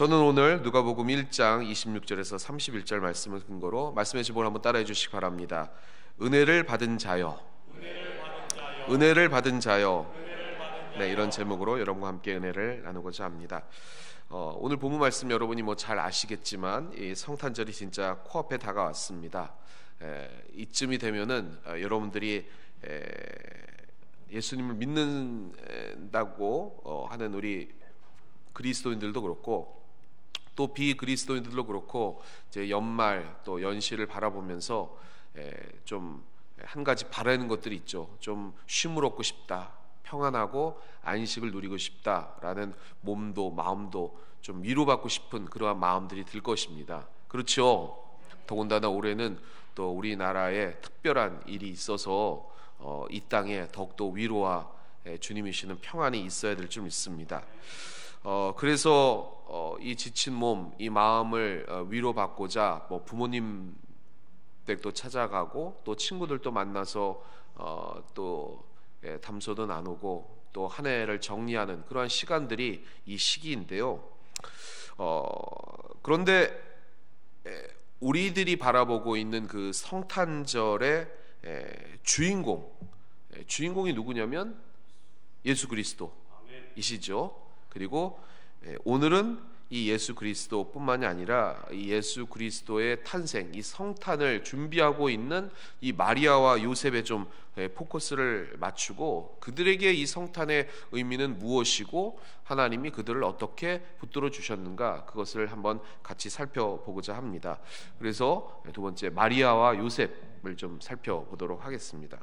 저는 오늘 누가복음 1장 26절에서 31절 말씀을 근거로 말씀의 제목을 한번 따라해 주시기 바랍니다. 은혜를 받은 자여, 은혜를 받은 자여. 네, 이런 제목으로 여러분과 함께 은혜를 나누고자 합니다. 오늘 본문 말씀 여러분이 잘 아시겠지만 이 성탄절이 진짜 코앞에 다가왔습니다. 이쯤이 되면은 여러분들이 예수님을 믿는다고 하는 우리 그리스도인들도 그렇고 또 비그리스도인들도 그렇고 이제 연말 또 연시를 바라보면서 좀 한 가지 바라는 것들이 있죠. 좀 쉼을 얻고 싶다, 평안하고 안식을 누리고 싶다라는 몸도 마음도 좀 위로받고 싶은 그러한 마음들이 들 것입니다. 그렇죠. 더군다나 올해는 또 우리나라에 특별한 일이 있어서 이 땅에 더욱더 위로와 주님이 주시는 평안이 있어야 될 줄 믿습니다. 그래서 이 지친 몸, 이 마음을 위로받고자 부모님 댁도 찾아가고 또 친구들도 만나서 또 담소도 나누고 또 한 해를 정리하는 그러한 시간들이 이 시기인데요. 그런데 우리들이 바라보고 있는 그 성탄절의 주인공이 누구냐면 예수 그리스도이시죠. 그리고 오늘은 이 예수 그리스도뿐만이 아니라 이 예수 그리스도의 탄생, 이 성탄을 준비하고 있는 이 마리아와 요셉에 좀 포커스를 맞추고 그들에게 이 성탄의 의미는 무엇이고 하나님이 그들을 어떻게 붙들어 주셨는가, 그것을 한번 같이 살펴보고자 합니다. 그래서 두 번째 마리아와 요셉을 좀 살펴보도록 하겠습니다.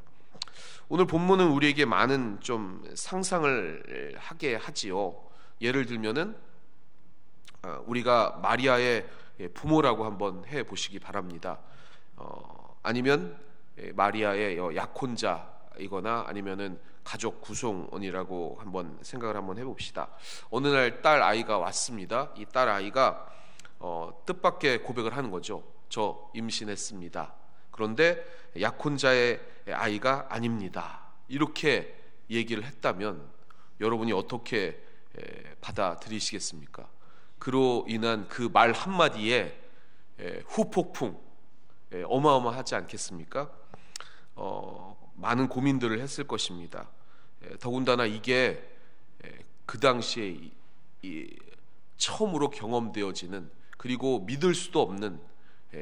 오늘 본문은 우리에게 많은 좀 상상을 하게 하지요. 예를 들면은 우리가 마리아의 부모라고 한번 해 보시기 바랍니다. 아니면 마리아의 약혼자이거나 아니면은 가족 구성원이라고 한번 생각을 한번 해봅시다. 어느 날 딸 아이가 왔습니다. 이 딸 아이가 뜻밖의 고백을 하는 거죠. 저 임신했습니다. 그런데 약혼자의 아이가 아닙니다. 이렇게 얘기를 했다면 여러분이 어떻게 받아들이시겠습니까? 그로 인한 그 말 한마디에 후폭풍 어마어마하지 않겠습니까? 많은 고민들을 했을 것입니다. 더군다나 이게 그 당시에 처음으로 경험되어지는, 그리고 믿을 수도 없는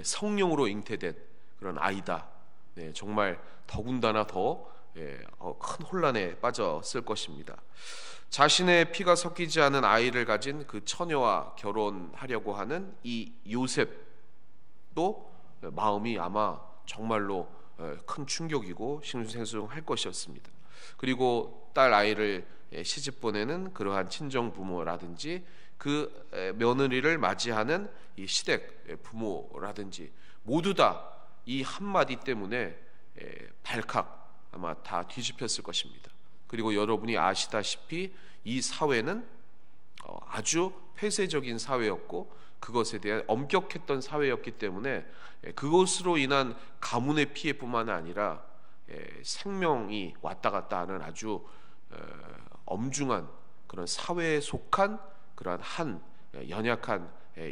성령으로 잉태된 그런 아이다. 정말 더군다나 더 큰 혼란에 빠졌을 것입니다. 자신의 피가 섞이지 않은 아이를 가진 그 처녀와 결혼하려고 하는 이 요셉도 마음이 아마 정말로 큰 충격이고 싱숭생숭할 것이었습니다. 그리고 딸 아이를 시집 보내는 그러한 친정 부모라든지 그 며느리를 맞이하는 이 시댁 부모라든지 모두 다 이 한마디 때문에 발칵 아마 다 뒤집혔을 것입니다. 그리고 여러분이 아시다시피 이 사회는 아주 폐쇄적인 사회였고 그것에 대한 엄격했던 사회였기 때문에 그것으로 인한 가문의 피해뿐만 아니라 생명이 왔다 갔다 하는 아주 엄중한 그런 사회에 속한 그러한 한 연약한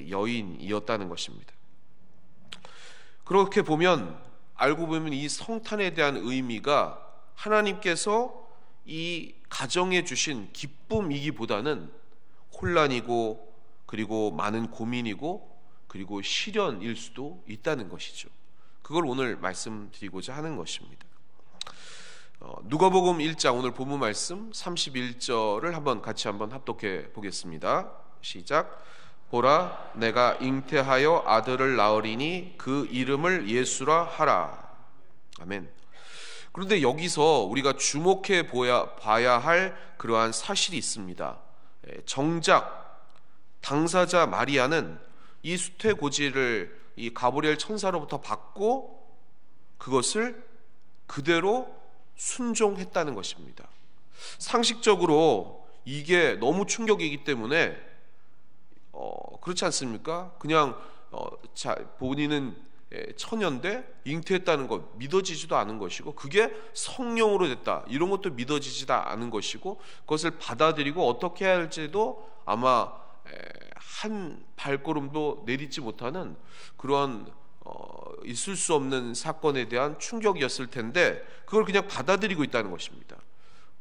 여인이었다는 것입니다. 그렇게 보면 알고 보면 이 성탄에 대한 의미가 하나님께서 이 가정에 주신 기쁨이기보다는 혼란이고 그리고 많은 고민이고 그리고 시련일 수도 있다는 것이죠. 그걸 오늘 말씀드리고자 하는 것입니다. 누가복음 1장 오늘 본문 말씀 31절을 같이 한번 합독해 보겠습니다. 시작. 보라, 내가 잉태하여 아들을 낳으리니 그 이름을 예수라 하라. 아멘. 그런데 여기서 우리가 주목해 봐야 할 그러한 사실이 있습니다. 정작 당사자 마리아는 이 수태고지를 이 가브리엘 천사로부터 받고 그것을 그대로 순종했다는 것입니다. 상식적으로 이게 너무 충격이기 때문에 그렇지 않습니까? 그냥 본인은 처녀인데 잉태했다는 것 믿어지지도 않은 것이고 그게 성령으로 됐다 이런 것도 믿어지지도 않은 것이고 그것을 받아들이고 어떻게 해야 할지도 아마 한 발걸음도 내딛지 못하는 그런 있을 수 없는 사건에 대한 충격이었을 텐데 그걸 그냥 받아들이고 있다는 것입니다.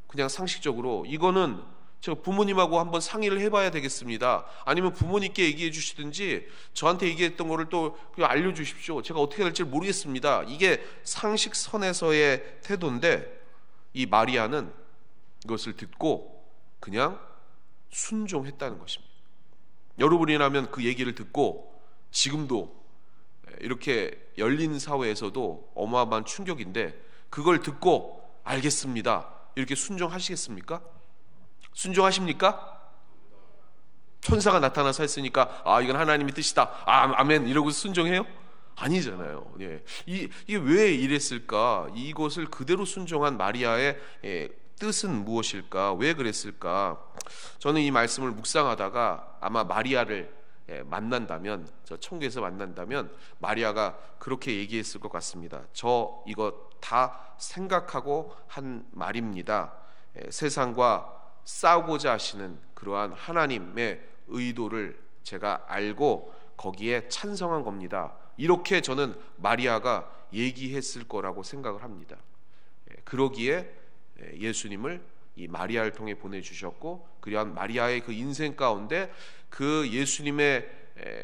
그냥 상식적으로 이거는 제가 부모님하고 한번 상의를 해봐야 되겠습니다. 아니면 부모님께 얘기해 주시든지 저한테 얘기했던 거를 또 그냥 알려주십시오. 제가 어떻게 될지 모르겠습니다. 이게 상식선에서의 태도인데 이 마리아는 이것을 듣고 그냥 순종했다는 것입니다. 여러분이라면 그 얘기를 듣고 지금도 이렇게 열린 사회에서도 어마어마한 충격인데 그걸 듣고 알겠습니다. 이렇게 순종하시겠습니까? 순종하십니까? 천사가 나타나서 했으니까 이건 하나님의 뜻이다. 아멘 이러고 순종해요? 아니잖아요. 예. 이게 왜 이랬을까? 이것을 그대로 순종한 마리아의 뜻은 무엇일까? 왜 그랬을까? 저는 이 말씀을 묵상하다가 아마 마리아를 만난다면, 저 천국에서 만난다면 마리아가 그렇게 얘기했을 것 같습니다. 저 이거 다 생각하고 한 말입니다. 세상과 싸우고자 하시는 그러한 하나님의 의도를 제가 알고 거기에 찬성한 겁니다. 이렇게 저는 마리아가 얘기했을 거라고 생각을 합니다. 그러기에 예수님을 이 마리아를 통해 보내주셨고 그러한 마리아의 그 인생 가운데 그 예수님의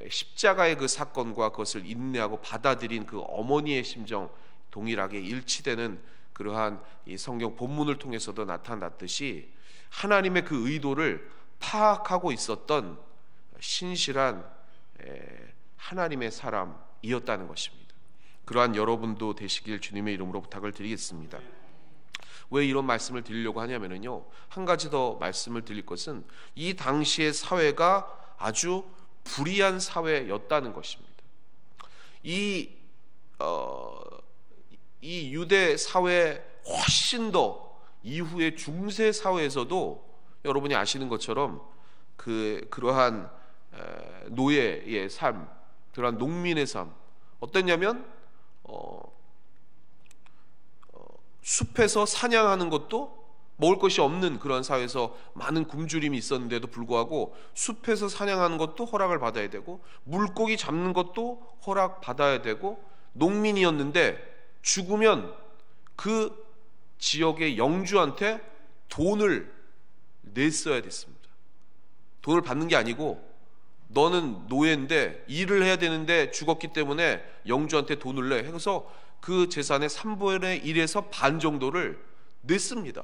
십자가의 그 사건과 그것을 인내하고 받아들인 그 어머니의 심정 동일하게 일치되는 그러한 이 성경 본문을 통해서도 나타났듯이 하나님의 그 의도를 파악하고 있었던 신실한 하나님의 사람이었다는 것입니다. 그러한 여러분도 되시길 주님의 이름으로 부탁을 드리겠습니다. 왜 이런 말씀을 드리려고 하냐면요, 한 가지 더 말씀을 드릴 것은 이 당시의 사회가 아주 불의한 사회였다는 것입니다. 이 유대 사회 훨씬 더 이후의 중세 사회에서도 여러분이 아시는 것처럼 그러한 노예의 삶, 그러한 농민의 삶 어땠냐면 숲에서 사냥하는 것도 먹을 것이 없는 그런 사회에서 많은 굶주림이 있었는데도 불구하고 숲에서 사냥하는 것도 허락을 받아야 되고 물고기 잡는 것도 허락받아야 되고 농민이었는데 죽으면 그 지역의 영주한테 돈을 냈어야 됐습니다. 돈을 받는 게 아니고 너는 노예인데 일을 해야 되는데 죽었기 때문에 영주한테 돈을 내 해서 그 재산의 3분의 1에서 반 정도를 냈습니다.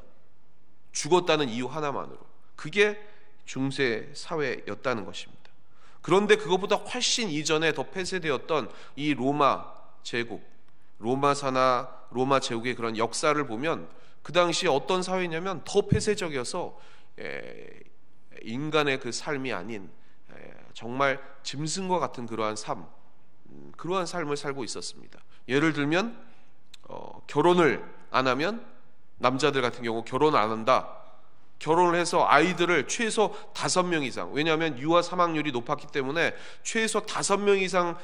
죽었다는 이유 하나만으로. 그게 중세 사회였다는 것입니다. 그런데 그것보다 훨씬 이전에 더 폐쇄되었던 이 로마 제국, 로마사나 로마 제국의 그런 역사를 보면 그 당시에 어떤 사회냐면 더 폐쇄적이어서 인간의 그 삶이 아닌 정말 짐승과 같은 그러한 그러한 삶을 살고 있었습니다. 예를 들면 결혼을 안 하면 남자들 같은 경우 결혼 안 한다. 결혼을 해서 아이들을 최소 5명 이상, 왜냐하면 유아 사망률이 높았기 때문에 최소 5명 이상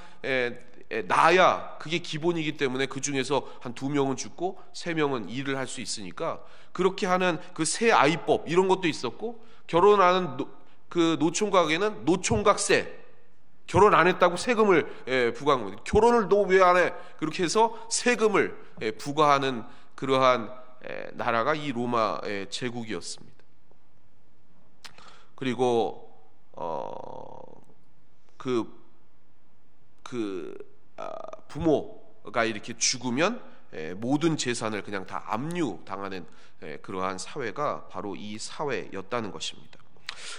낳아야 그게 기본이기 때문에 그 중에서 한 2명은 죽고 3명은 일을 할 수 있으니까 그렇게 하는 그 새 아이법 이런 것도 있었고, 결혼하는 그 노총각에는 노총각세, 결혼 안 했다고 세금을 부과한 겁니다. 결혼을 너 왜 안 해? 그렇게 해서 세금을 부과하는 그러한 나라가 이 로마 제국이었습니다. 그리고 부모가 이렇게 죽으면 모든 재산을 그냥 다 압류당하는 그러한 사회가 바로 이 사회였다는 것입니다.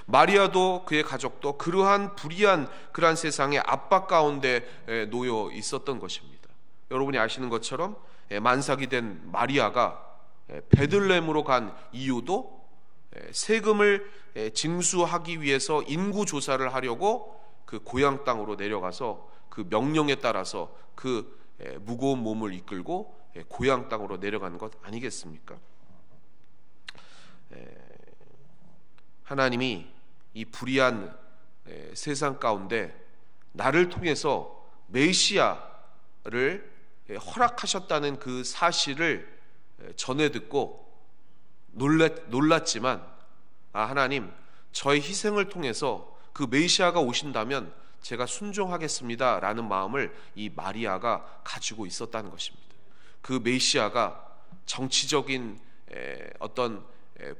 마리아도 그의 가족도 그러한 불의한 그러한 세상의 압박 가운데 놓여 있었던 것입니다. 여러분이 아시는 것처럼 만삭이 된 마리아가 베들레헴으로 간 이유도 세금을 징수하기 위해서 인구 조사를 하려고 그 고향 땅으로 내려가서 그 명령에 따라서 그 무거운 몸을 이끌고 고향 땅으로 내려가는 것 아니겠습니까? 하나님이 이 불의한 세상 가운데 나를 통해서 메시아를 허락하셨다는 그 사실을 전해 듣고 놀랐지만 하나님, 저의 희생을 통해서 그 메시아가 오신다면 제가 순종하겠습니다 라는 마음을 이 마리아가 가지고 있었다는 것입니다. 그 메시아가 정치적인 어떤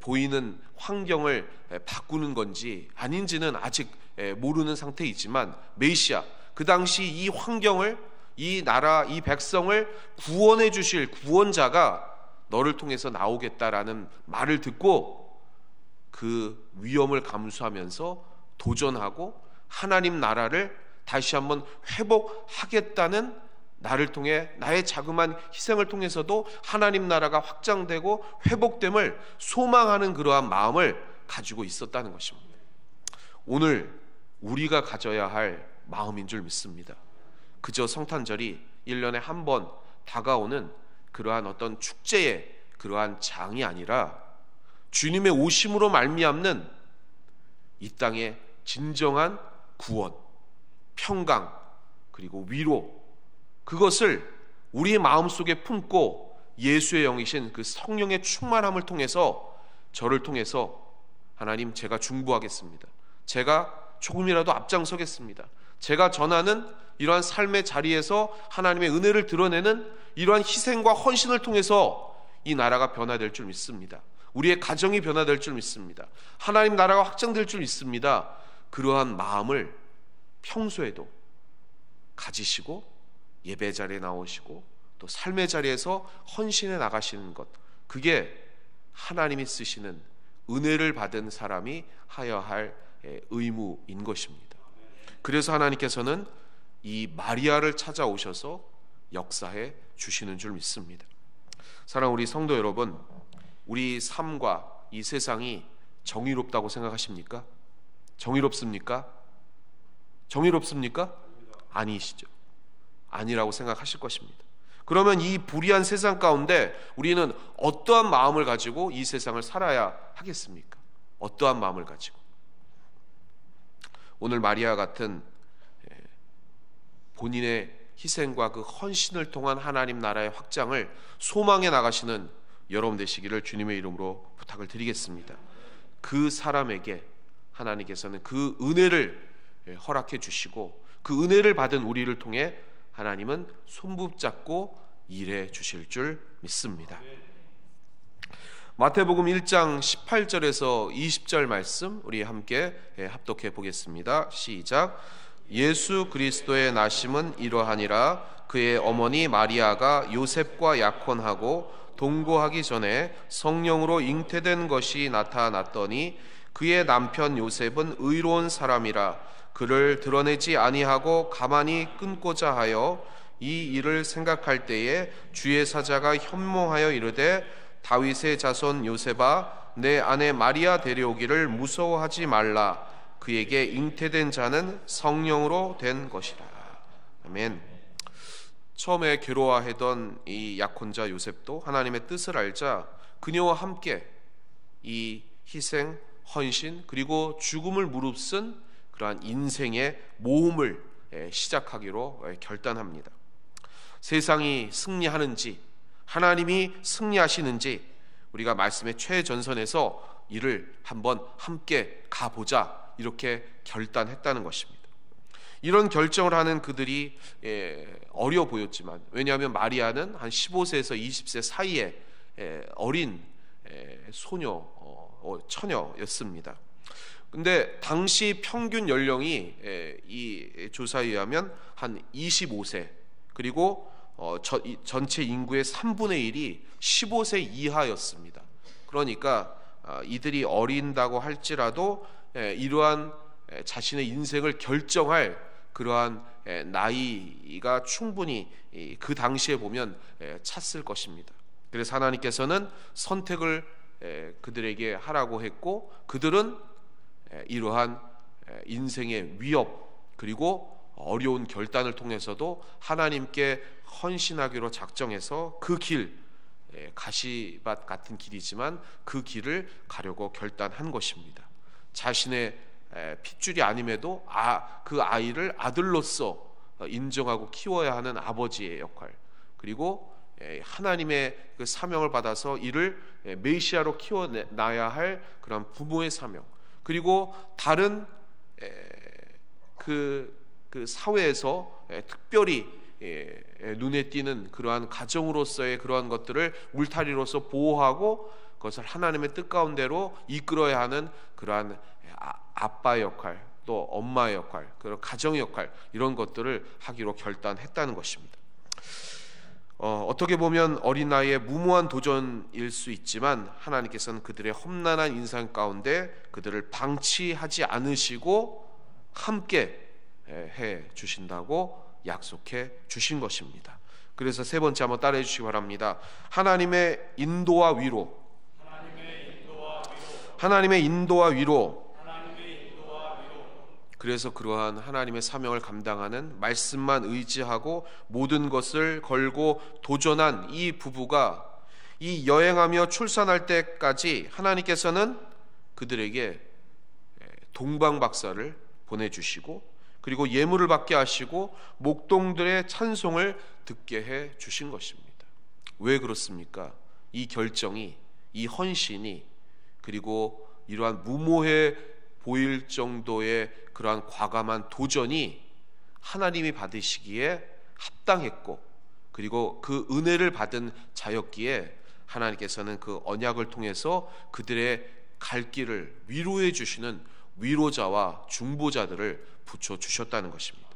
보이는 환경을 바꾸는 건지 아닌지는 아직 모르는 상태이지만, 메시아, 그 당시 이 환경을, 이 나라, 이 백성을 구원해 주실 구원자가 너를 통해서 나오겠다라는 말을 듣고 그 위험을 감수하면서 도전하고 하나님 나라를 다시 한번 회복하겠다는, 나를 통해, 나의 자그마한 희생을 통해서도 하나님 나라가 확장되고 회복됨을 소망하는 그러한 마음을 가지고 있었다는 것입니다. 오늘 우리가 가져야 할 마음인 줄 믿습니다. 그저 성탄절이 1년에 한 번 다가오는 그러한 어떤 축제의 그러한 장이 아니라 주님의 오심으로 말미암는 이 땅의 진정한 구원, 평강, 그리고 위로, 그것을 우리의 마음속에 품고 예수의 영이신 그 성령의 충만함을 통해서, 저를 통해서 하나님, 제가 중보하겠습니다, 제가 조금이라도 앞장서겠습니다, 제가 전하는 이러한 삶의 자리에서 하나님의 은혜를 드러내는 이러한 희생과 헌신을 통해서 이 나라가 변화될 줄 믿습니다. 우리의 가정이 변화될 줄 믿습니다. 하나님 나라가 확장될 줄 믿습니다. 그러한 마음을 평소에도 가지시고 예배 자리에 나오시고 또 삶의 자리에서 헌신해 나가시는 것, 그게 하나님이 쓰시는 은혜를 받은 사람이 하여야 할 의무인 것입니다. 그래서 하나님께서는 이 마리아를 찾아오셔서 역사해 주시는 줄 믿습니다. 사랑하는 우리 성도 여러분, 우리 삶과 이 세상이 정의롭다고 생각하십니까? 정의롭습니까? 정의롭습니까? 아니시죠. 아니라고 생각하실 것입니다. 그러면 이 불의한 세상 가운데 우리는 어떠한 마음을 가지고 이 세상을 살아야 하겠습니까? 어떠한 마음을 가지고? 오늘 마리아 같은 본인의 희생과 그 헌신을 통한 하나님 나라의 확장을 소망해 나가시는 여러분 되시기를 주님의 이름으로 부탁을 드리겠습니다. 그 사람에게 하나님께서는 그 은혜를 허락해 주시고 그 은혜를 받은 우리를 통해 하나님은 손붙잡고 일해 주실 줄 믿습니다. 마태복음 1장 18절에서 20절 말씀 우리 함께 합독해 보겠습니다. 시작. 예수 그리스도의 나심은 이러하니라. 그의 어머니 마리아가 요셉과 약혼하고 동거하기 전에 성령으로 잉태된 것이 나타났더니 그의 남편 요셉은 의로운 사람이라 그를 드러내지 아니하고 가만히 끊고자 하여 이 일을 생각할 때에 주의 사자가 현몽하여 이르되 다윗의 자손 요셉아 내 아내 마리아 데려오기를 무서워하지 말라. 그에게 잉태된 자는 성령으로 된 것이라. 아멘. 처음에 괴로워하던 이 약혼자 요셉도 하나님의 뜻을 알자 그녀와 함께 이 희생, 헌신 그리고 죽음을 무릅쓴 그러한 인생의 모험을 시작하기로 결단합니다. 세상이 승리하는지 하나님이 승리하시는지 우리가 말씀의 최전선에서 이를 한번 함께 가보자 이렇게 결단했다는 것입니다. 이런 결정을 하는 그들이 어려 보였지만, 왜냐하면 마리아는 한 15세에서 20세 사이에 어린 소녀, 처녀였습니다. 근데 당시 평균 연령이 이 조사에 의하면 한 25세, 그리고 전체 인구의 3분의 1이 15세 이하였습니다. 그러니까 이들이 어린다고 할지라도 이러한 자신의 인생을 결정할 그러한 나이가 충분히 그 당시에 보면 찼을 것입니다. 그래서 하나님께서는 선택을 그들에게 하라고 했고, 그들은 이러한 인생의 위협 그리고 어려운 결단을 통해서도 하나님께 헌신하기로 작정해서 그 길, 가시밭 같은 길이지만 그 길을 가려고 결단한 것입니다. 자신의 핏줄이 아님에도 그 아이를 아들로서 인정하고 키워야 하는 아버지의 역할, 그리고 하나님의 그 사명을 받아서 이를 메시아로 키워나야 할 그런 부모의 사명, 그리고 다른 그 사회에서 특별히 눈에 띄는 그러한 가정으로서의 그러한 것들을 울타리로서 보호하고 그것을 하나님의 뜻 가운데로 이끌어야 하는 그러한 아빠의 역할, 또 엄마의 역할, 그런 가정의 역할, 이런 것들을 하기로 결단했다는 것입니다. 어떻게 보면 어린 나이에 무모한 도전일 수 있지만 하나님께서는 그들의 험난한 인생 가운데 그들을 방치하지 않으시고 함께 해 주신다고 약속해 주신 것입니다. 그래서 세 번째 한번 따라해 주시기 바랍니다. 하나님의 인도와 위로. 하나님의 인도와 위로. 그래서 그러한 하나님의 사명을 감당하는 말씀만 의지하고 모든 것을 걸고 도전한 이 부부가 이 여행하며 출산할 때까지 하나님께서는 그들에게 동방박사를 보내주시고 그리고 예물을 받게 하시고 목동들의 찬송을 듣게 해 주신 것입니다. 왜 그렇습니까? 이 결정이, 이 헌신이, 그리고 이러한 무모해 보일 정도의 그러한 과감한 도전이 하나님이 받으시기에 합당했고, 그리고 그 은혜를 받은 자였기에 하나님께서는 그 언약을 통해서 그들의 갈 길을 위로해 주시는 위로자와 중보자들을 붙여주셨다는 것입니다.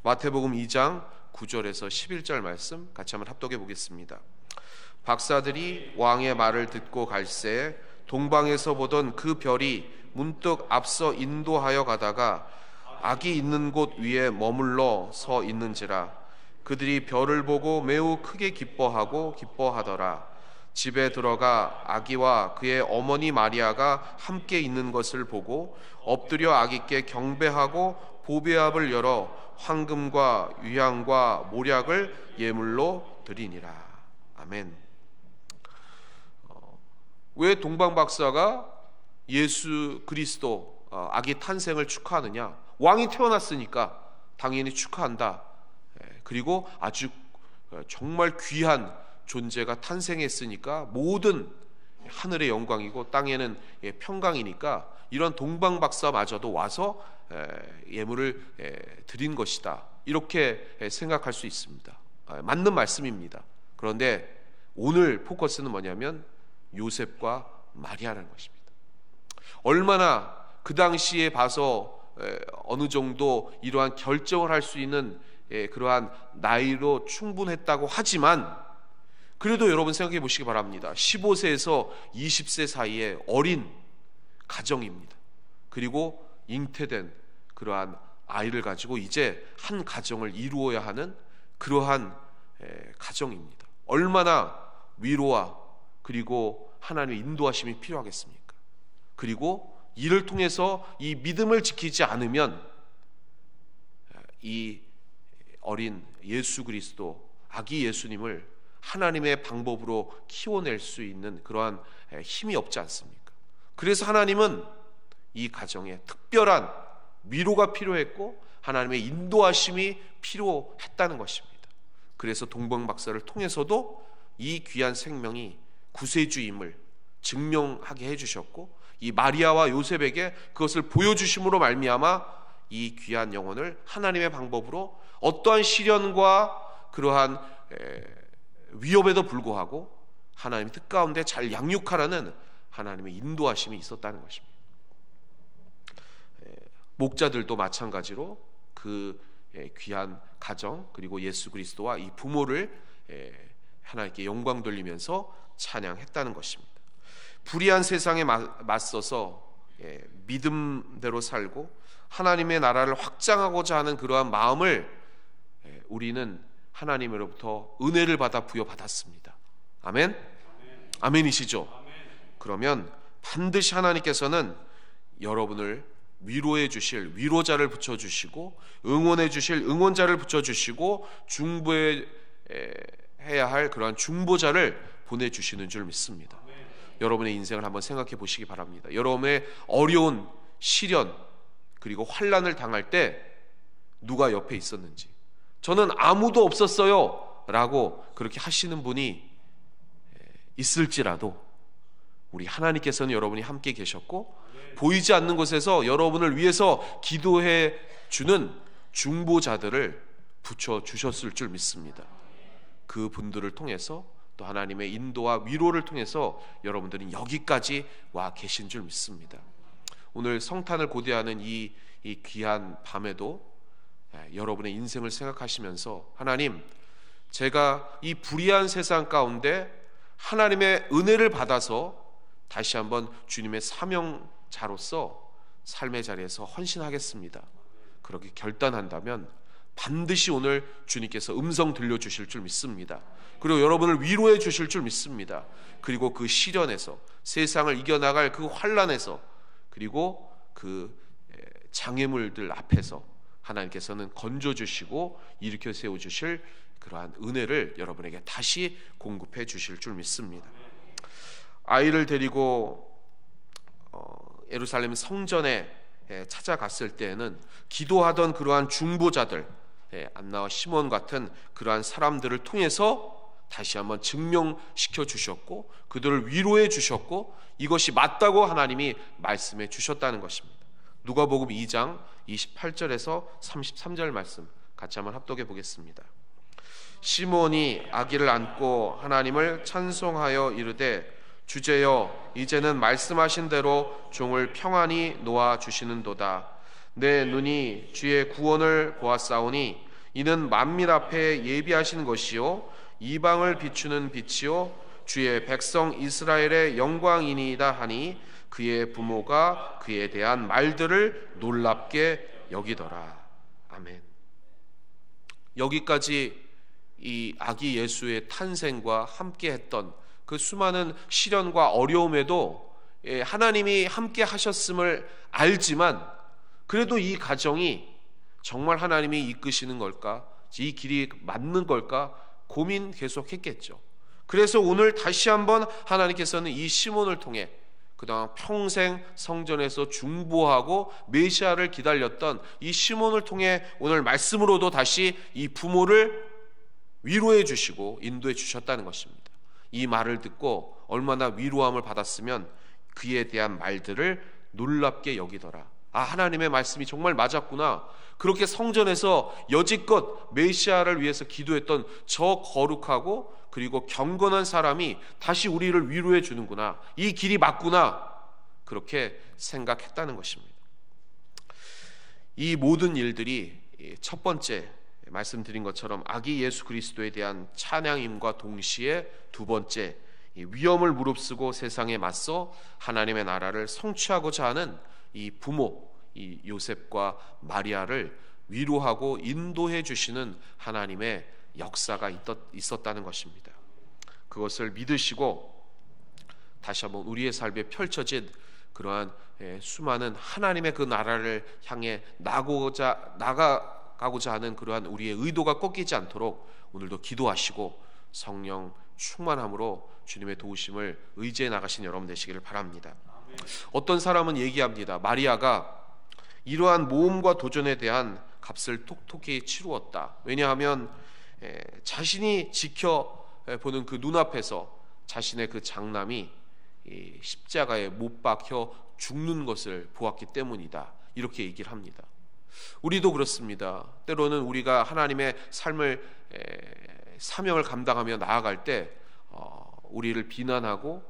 마태복음 2장 9절에서 11절 말씀 같이 한번 합독해 보겠습니다. 박사들이 왕의 말을 듣고 갈새 동방에서 보던 그 별이 문득 앞서 인도하여 가다가 악이 있는 곳 위에 머물러 서 있는지라. 그들이 별을 보고 매우 크게 기뻐하더라. 집에 들어가 아기와 그의 어머니 마리아가 함께 있는 것을 보고 엎드려 아기께 경배하고 보배압을 열어 황금과 유향과 모략을 예물로 드리니라. 아멘. 왜 동방박사가 예수 그리스도 아기 탄생을 축하하느냐? 왕이 태어났으니까 당연히 축하한다. 그리고 아주 정말 귀한 존재가 탄생했으니까 모든 하늘의 영광이고 땅에는 평강이니까 이런 동방박사마저도 와서 예물을 드린 것이다, 이렇게 생각할 수 있습니다. 맞는 말씀입니다. 그런데 오늘 포커스는 뭐냐면 요셉과 마리아라는 것입니다. 얼마나 그 당시에 봐서 어느 정도 이러한 결정을 할 수 있는 그러한 나이로 충분했다고 하지만 그래도 여러분 생각해 보시기 바랍니다. 15세에서 20세 사이의 어린 가정입니다. 그리고 잉태된 그러한 아이를 가지고 이제 한 가정을 이루어야 하는 그러한 가정입니다. 얼마나 위로와 그리고 하나님의 인도하심이 필요하겠습니까? 그리고 이를 통해서 이 믿음을 지키지 않으면 이 어린 예수 그리스도 아기 예수님을 하나님의 방법으로 키워낼 수 있는 그러한 힘이 없지 않습니까? 그래서 하나님은 이 가정에 특별한 위로가 필요했고 하나님의 인도하심이 필요했다는 것입니다. 그래서 동방박사를 통해서도 이 귀한 생명이 구세주임을 증명하게 해주셨고 이 마리아와 요셉에게 그것을 보여주심으로 말미암아 이 귀한 영혼을 하나님의 방법으로 어떠한 시련과 그러한 위협에도 불구하고 하나님의 뜻 가운데 잘 양육하라는 하나님의 인도하심이 있었다는 것입니다. 목자들도 마찬가지로 그 귀한 가정 그리고 예수 그리스도와 이 부모를 하나님께 영광 돌리면서 찬양했다는 것입니다. 불의한 세상에 맞서서 믿음대로 살고 하나님의 나라를 확장하고자 하는 그러한 마음을 우리는 하나님으로부터 은혜를 받아 부여받았습니다. 아멘? 아멘이시죠? 그러면 반드시 하나님께서는 여러분을 위로해 주실 위로자를 붙여주시고 응원해 주실 응원자를 붙여주시고 중보해야 할 그러한 중보자를 보내주시는 줄 믿습니다. 여러분의 인생을 한번 생각해 보시기 바랍니다. 여러분의 어려운 시련 그리고 환난을 당할 때 누가 옆에 있었는지, 저는 아무도 없었어요 라고 그렇게 하시는 분이 있을지라도 우리 하나님께서는 여러분이 함께 계셨고 보이지 않는 곳에서 여러분을 위해서 기도해 주는 중보자들을 붙여주셨을 줄 믿습니다. 그 분들을 통해서 또 하나님의 인도와 위로를 통해서 여러분들은 여기까지 와 계신 줄 믿습니다. 오늘 성탄을 고대하는 이 귀한 밤에도 여러분의 인생을 생각하시면서 하나님, 제가 이 불의한 세상 가운데 하나님의 은혜를 받아서 다시 한번 주님의 사명자로서 삶의 자리에서 헌신하겠습니다. 그렇게 결단한다면 반드시 오늘 주님께서 음성 들려주실 줄 믿습니다. 그리고 여러분을 위로해 주실 줄 믿습니다. 그리고 그 시련에서, 세상을 이겨나갈 그 환난에서, 그리고 그 장애물들 앞에서 하나님께서는 건져주시고 일으켜 세워주실 그러한 은혜를 여러분에게 다시 공급해 주실 줄 믿습니다. 아이를 데리고 예루살렘 성전에 찾아갔을 때에는 기도하던 그러한 중보자들, 안나와 시몬 같은 그러한 사람들을 통해서 다시 한번 증명시켜 주셨고 그들을 위로해 주셨고 이것이 맞다고 하나님이 말씀해 주셨다는 것입니다. 누가복음 2장 28절에서 33절 말씀 같이 한번 합독해 보겠습니다. 시몬이 아기를 안고 하나님을 찬송하여 이르되 주제여 이제는 말씀하신 대로 종을 평안히 놓아 주시는도다. 내 눈이 주의 구원을 보았사오니 이는 만민 앞에 예비하신 것이요 이방을 비추는 빛이요 주의 백성 이스라엘의 영광이니이다 하니 그의 부모가 그에 대한 말들을 놀랍게 여기더라. 아멘. 여기까지 이 아기 예수의 탄생과 함께했던 그 수많은 시련과 어려움에도 하나님이 함께 하셨음을 알지만 그래도 이 가정이 정말 하나님이 이끄시는 걸까? 이 길이 맞는 걸까? 고민 계속했겠죠. 그래서 오늘 다시 한번 하나님께서는 이 시몬을 통해 그동안 평생 성전에서 중보하고 메시아를 기다렸던 이 시몬을 통해 오늘 말씀으로도 다시 이 부모를 위로해 주시고 인도해 주셨다는 것입니다. 이 말을 듣고 얼마나 위로함을 받았으면 그에 대한 말들을 놀랍게 여기더라. 아, 하나님의 말씀이 정말 맞았구나. 그렇게 성전에서 여지껏 메시아를 위해서 기도했던 저 거룩하고 그리고 경건한 사람이 다시 우리를 위로해 주는구나. 이 길이 맞구나. 그렇게 생각했다는 것입니다. 이 모든 일들이 첫 번째 말씀드린 것처럼 아기 예수 그리스도에 대한 찬양임과 동시에 두 번째 위험을 무릅쓰고 세상에 맞서 하나님의 나라를 성취하고자 하는 이 부모, 이 요셉과 마리아를 위로하고 인도해 주시는 하나님의 역사가 있었다는 것입니다. 그것을 믿으시고 다시 한번 우리의 삶에 펼쳐진 그러한 수많은 하나님의 그 나라를 향해 나가고자 하는 그러한 우리의 의도가 꺾이지 않도록 오늘도 기도하시고 성령 충만함으로 주님의 도우심을 의지해 나가신 여러분 되시기를 바랍니다. 어떤 사람은 얘기합니다. 마리아가 이러한 모험과 도전에 대한 값을 톡톡히 치루었다. 왜냐하면 자신이 지켜보는 그 눈앞에서 자신의 그 장남이 십자가에 못 박혀 죽는 것을 보았기 때문이다. 이렇게 얘기를 합니다. 우리도 그렇습니다. 때로는 우리가 하나님의 삶을 사명을 감당하며 나아갈 때 우리를 비난하고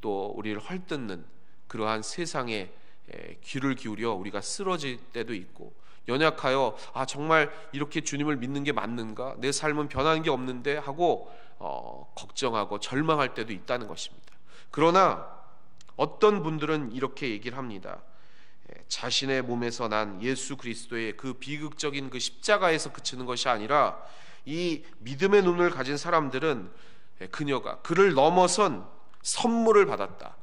또 우리를 헐뜯는 그러한 세상에 귀를 기울여 우리가 쓰러질 때도 있고 연약하여 정말 이렇게 주님을 믿는 게 맞는가? 내 삶은 변하는 게 없는데 하고 걱정하고 절망할 때도 있다는 것입니다. 그러나 어떤 분들은 이렇게 얘기를 합니다. 자신의 몸에서 난 예수 그리스도의 그 비극적인 그 십자가에서 그치는 것이 아니라 이 믿음의 눈을 가진 사람들은 그녀가 그를 넘어선 선물을 받았다.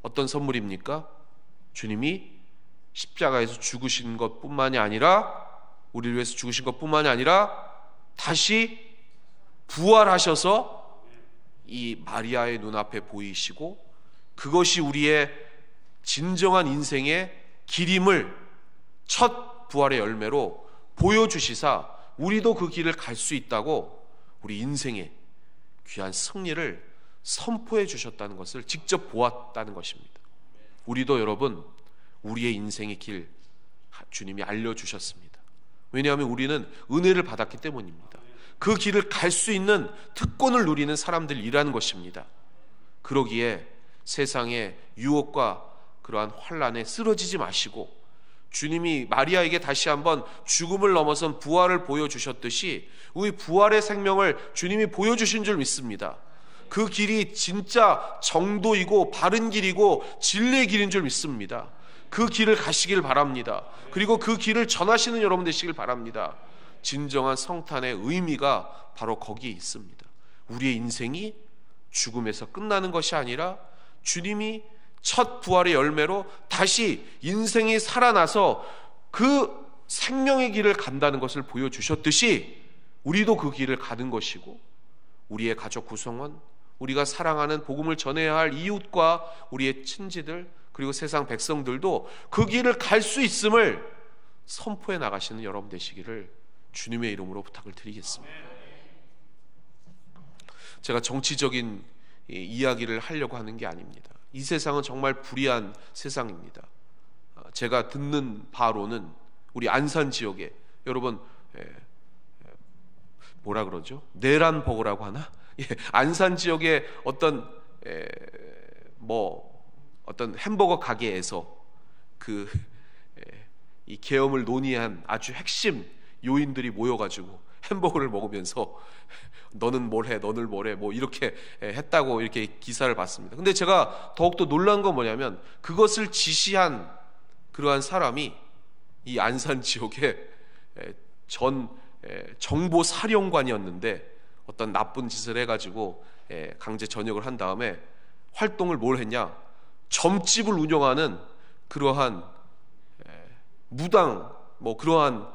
어떤 선물입니까? 주님이 십자가에서 죽으신 것뿐만이 아니라 우리를 위해서 죽으신 것뿐만이 아니라 다시 부활하셔서 이 마리아의 눈앞에 보이시고 그것이 우리의 진정한 인생의 길임을 첫 부활의 열매로 보여주시사 우리도 그 길을 갈 수 있다고 우리 인생의 귀한 승리를 선포해 주셨다는 것을 직접 보았다는 것입니다. 우리도 여러분, 우리의 인생의 길 주님이 알려주셨습니다. 왜냐하면 우리는 은혜를 받았기 때문입니다. 그 길을 갈 수 있는 특권을 누리는 사람들이라는 것입니다. 그러기에 세상의 유혹과 그러한 환난에 쓰러지지 마시고, 주님이 마리아에게 다시 한번 죽음을 넘어선 부활을 보여주셨듯이 우리 부활의 생명을 주님이 보여주신 줄 믿습니다. 그 길이 진짜 정도이고 바른 길이고 진리의 길인 줄 믿습니다. 그 길을 가시길 바랍니다. 그리고 그 길을 전하시는 여러분 되시길 바랍니다. 진정한 성탄의 의미가 바로 거기에 있습니다. 우리의 인생이 죽음에서 끝나는 것이 아니라 주님이 첫 부활의 열매로 다시 인생이 살아나서 그 생명의 길을 간다는 것을 보여주셨듯이 우리도 그 길을 가는 것이고, 우리의 가족 구성원, 우리가 사랑하는 복음을 전해야 할 이웃과 우리의 친지들, 그리고 세상 백성들도 그 길을 갈 수 있음을 선포해 나가시는 여러분 되시기를 주님의 이름으로 부탁을 드리겠습니다. 제가 정치적인 이야기를 하려고 하는 게 아닙니다. 이 세상은 정말 불의한 세상입니다. 제가 듣는 바로는 우리 안산 지역에, 여러분 뭐라 그러죠? 내란버거라고 하나? 안산 지역의 어떤 햄버거 가게에서 이 계엄을 논의한 아주 핵심 요인들이 모여가지고 햄버거를 먹으면서 너는 뭘 해, 너는 뭘 해, 뭐 이렇게 했다고 이렇게 기사를 봤습니다. 근데 제가 더욱더 놀란 건 뭐냐면, 그것을 지시한 그러한 사람이 이 안산 지역의 전 정보사령관이었는데, 어떤 나쁜 짓을 해가지고 강제 전역을 한 다음에 활동을 뭘 했냐, 점집을 운영하는 그러한 무당 그러한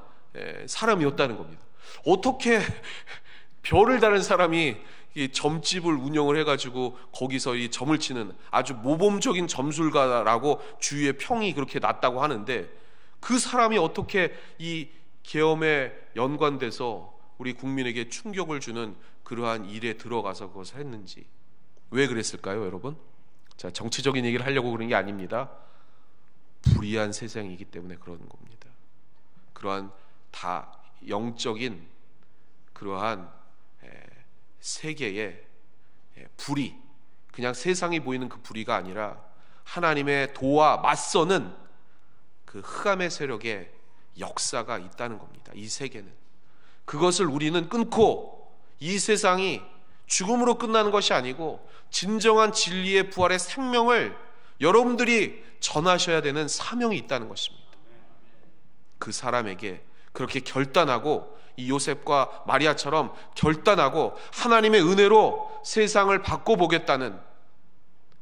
사람이었다는 겁니다. 어떻게 별을 다른 사람이 이 점집을 운영을 해가지고 거기서 이 점을 치는 아주 모범적인 점술가라고 주위의 평이 그렇게 났다고 하는데, 그 사람이 어떻게 이 계엄에 연관돼서 우리 국민에게 충격을 주는 그러한 일에 들어가서 그것을 했는지, 왜 그랬을까요, 여러분? 자, 정치적인 얘기를 하려고 그런 게 아닙니다. 불의한 세상이기 때문에 그런 겁니다. 그러한 다 영적인 그러한 세계의 불의, 그냥 세상이 보이는 그 불의가 아니라 하나님의 도와 맞서는 그 흑암의 세력의 역사가 있다는 겁니다. 이 세계는. 그것을 우리는 끊고 이 세상이 죽음으로 끝나는 것이 아니고 진정한 진리의 부활의 생명을 여러분들이 전하셔야 되는 사명이 있다는 것입니다. 그 사람에게 그렇게 결단하고, 이 요셉과 마리아처럼 결단하고 하나님의 은혜로 세상을 바꿔보겠다는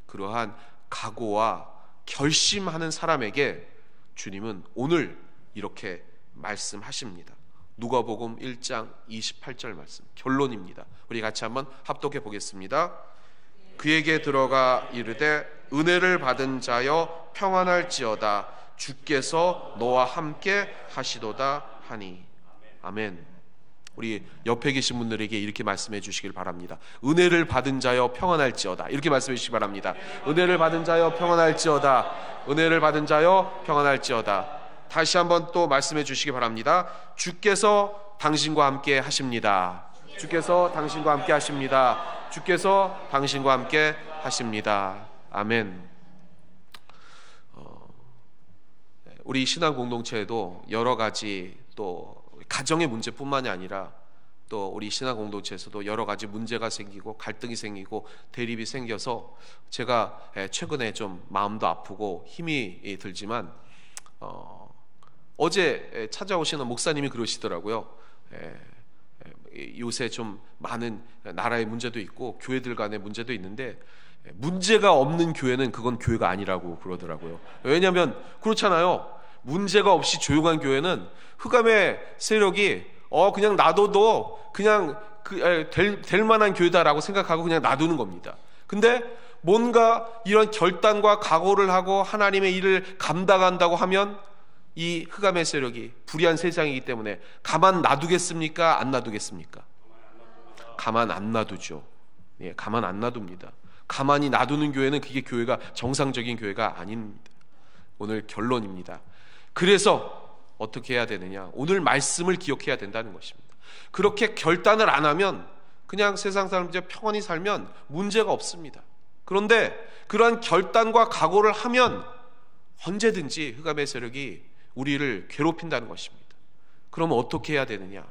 그러한 각오와 결심하는 사람에게 주님은 오늘 이렇게 말씀하십니다. 누가복음 1장 28절 말씀, 결론입니다. 우리 같이 한번 합독해 보겠습니다. 그에게 들어가 이르되 은혜를 받은 자여 평안할지어다, 주께서 너와 함께 하시도다 하니. 아멘. 우리 옆에 계신 분들에게 이렇게 말씀해 주시길 바랍니다. 은혜를 받은 자여 평안할지어다, 이렇게 말씀해 주시기 바랍니다. 은혜를 받은 자여 평안할지어다, 은혜를 받은 자여 평안할지어다. 다시 한번 또 말씀해 주시기 바랍니다. 주께서 당신과 함께 하십니다. 주께서 당신과 함께 하십니다. 주께서 당신과 함께 하십니다. 아멘. 우리 신앙 공동체에도 여러 가지 또 가정의 문제뿐만이 아니라 또 우리 신앙 공동체에서도 여러 가지 문제가 생기고 갈등이 생기고 대립이 생겨서 제가 최근에 좀 마음도 아프고 힘이 들지만 어제 찾아오시는 목사님이 그러시더라고요. 요새 좀 많은 나라의 문제도 있고 교회들 간의 문제도 있는데 문제가 없는 교회는 그건 교회가 아니라고 그러더라고요. 왜냐하면 그렇잖아요. 문제가 없이 조용한 교회는 흑암의 세력이 그냥 놔둬도 그냥 될 만한 교회다라고 생각하고 그냥 놔두는 겁니다. 근데 뭔가 이런 결단과 각오를 하고 하나님의 일을 감당한다고 하면 이 흑암의 세력이 불의한 세상이기 때문에 가만 놔두겠습니까? 안 놔두겠습니까? 가만 안 놔두죠. 예, 가만 안 놔둡니다. 가만히 놔두는 교회는 그게 교회가 정상적인 교회가 아닙니다. 오늘 결론입니다. 그래서 어떻게 해야 되느냐? 오늘 말씀을 기억해야 된다는 것입니다. 그렇게 결단을 안 하면 그냥 세상 사람들이 평안히 살면 문제가 없습니다. 그런데 그러한 결단과 각오를 하면 언제든지 흑암의 세력이 우리를 괴롭힌다는 것입니다. 그러면 어떻게 해야 되느냐?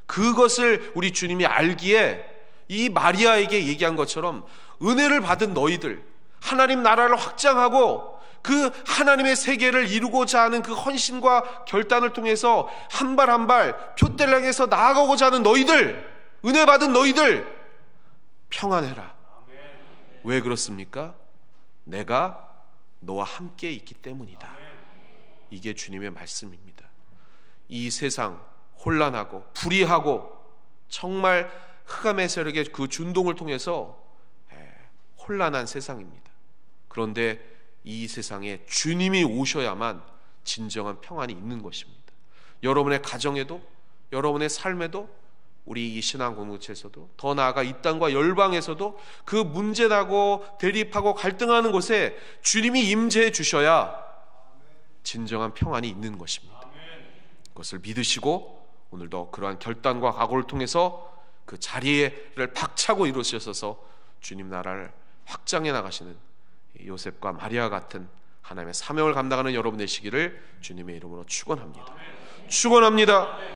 그것을 우리 주님이 알기에 이 마리아에게 얘기한 것처럼 은혜를 받은 너희들, 하나님 나라를 확장하고 그 하나님의 세계를 이루고자 하는 그 헌신과 결단을 통해서 한 발 한 발 표대를 향해서 나아가고자 하는 너희들, 은혜 받은 너희들 평안해라. 왜 그렇습니까? 내가 너와 함께 있기 때문이다. 이게 주님의 말씀입니다. 이 세상 혼란하고 불의하고 정말 흑암의 세력의 그 준동을 통해서 혼란한 세상입니다. 그런데 이 세상에 주님이 오셔야만 진정한 평안이 있는 것입니다. 여러분의 가정에도, 여러분의 삶에도, 우리 이 신앙 공동체에서도, 더 나아가 이 땅과 열방에서도 그 문제나고 대립하고 갈등하는 곳에 주님이 임재해 주셔야 진정한 평안이 있는 것입니다. 그것을 믿으시고 오늘도 그러한 결단과 각오를 통해서 그 자리를 박차고 이루셔서 주님 나라를 확장해 나가시는 요셉과 마리아 같은 하나님의 사명을 감당하는 여러분 되시기를 주님의 이름으로 축원합니다. 축원합니다.